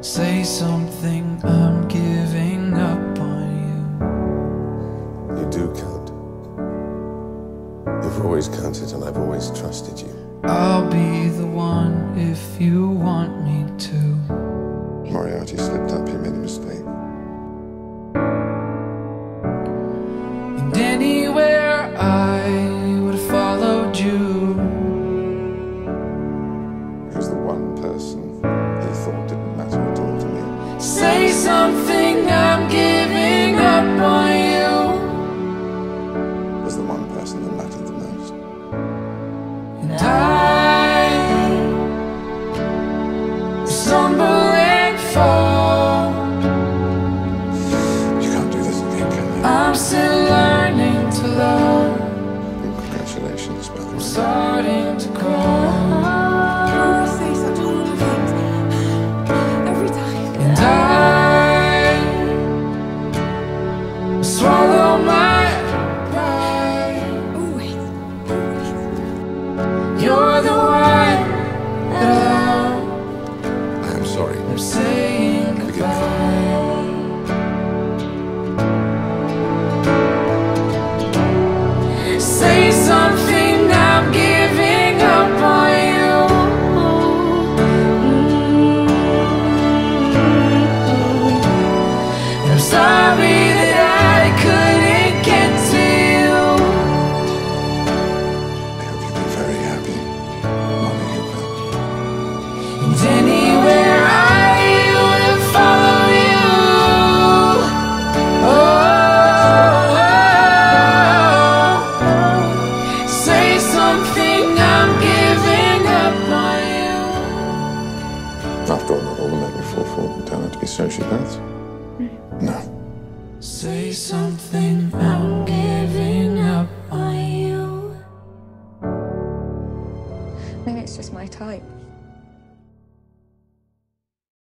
Say something, I'm giving up on you. You do count. You've always counted and I've always trusted you. I'll be the one if you want me to. Moriarty slipped up, he made a mistake. And anywhere I would have followed you. He was the one person he thought didn't matter at all to me. Say something, I'm giving up on you. Was the one person that mattered the most. And I stumble and fall. You can't do this again, can you? I'm still learning to love. And congratulations, by the way. Starting to crawl. You say such horrible things every time. And I swallow my pride. Always. You're the one that I am sorry. I'm saying goodbye. Say something, I'm giving up on you. I'm sorry that I couldn't get to you. I hope you'll be very happy. Mommy, you will. And anywhere I would follow you. Oh, say something, I'm giving up on you. After all, not all the men you fall for turn out to be sociopaths. No. Say something, I'm giving up on you. Maybe it's just my type.